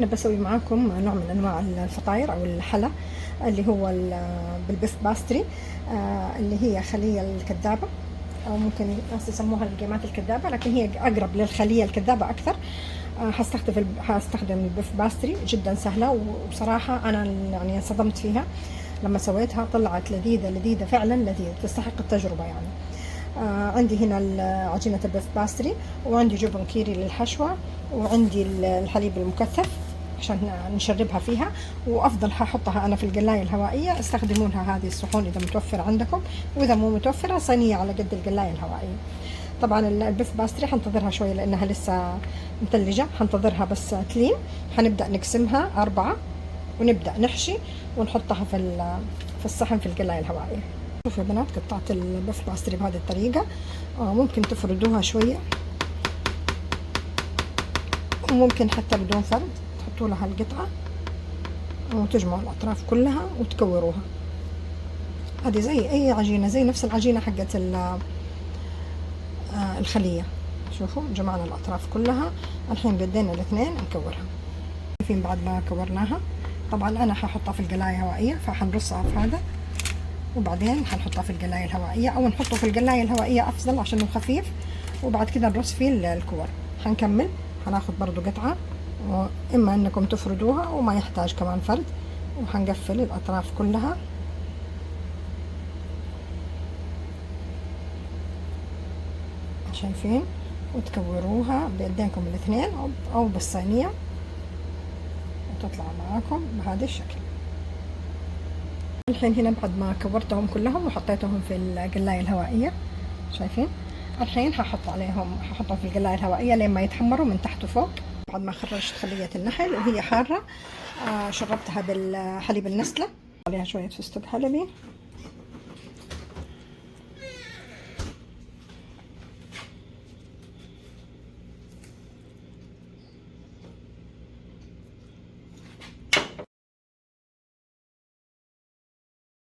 هنا بسوي معاكم نوع من انواع الفطاير او الحلا اللي هو بالبيف باستري، اللي هي خلية الكذابة، او ممكن الناس يسموها القيمات الكذابة، لكن هي اقرب للخلية الكذابة اكثر. هستخدم البيف باستري، جدا سهلة، وصراحة انا يعني صدمت فيها لما سويتها، طلعت لذيذة لذيذة فعلا لذيذة، تستحق التجربة يعني. عندي هنا عجينة البيف باستري، وعندي جبن كيري للحشوة، وعندي الحليب المكثف عشان نشربها فيها، وافضل هحطها انا في القلاية الهوائية. استخدمونها هذه الصحون اذا متوفرة عندكم، واذا مو متوفرة صينية على قد القلاية الهوائية. طبعا البيف باستري حنتظرها شوية لانها لسه مثلجة، حنتظرها بس تلين. حنبدأ نقسمها 4 ونبدأ نحشي ونحطها في الصحن في القلاية الهوائية. شوفوا يا بنات، قطعت البيف باستري بهذه الطريقة. ممكن تفردوها شوية، وممكن حتى بدون فرد تحطوا لها القطعة وتجمعوا الأطراف كلها وتكوروها. هذه زي أي عجينة، زي نفس العجينة حقت الخلية. شوفوا جمعنا الأطراف كلها. الحين بدينا الاثنين نكورها. شايفين بعد ما كورناها، طبعا أنا ححطها في القلاية الهوائية، فحنرصها في هذا وبعدين حنحطها في القلاية الهوائية، أو نحطه في القلاية الهوائية أفضل عشانه خفيف، وبعد كده نرص فيه الكور. حنكمل، حناخد برضو قطعة، وإما أنكم تفردوها وما يحتاج كمان فرد، وحنقفل الأطراف كلها. شايفين؟ وتكوروها بيدينكم الاثنين أو بالصينية، وتطلع معاكم بهذا الشكل. الحين هنا بعد ما كورتهم كلهم وحطيتهم في القلاية الهوائية، شايفين؟ الحين هحطهم في القلاية الهوائية لين ما يتحمروا من تحت وفوق. بعد ما خرجت خلية النحل وهي حارة، شربتها بالحليب النسلة، عليها شوية فستق حلبي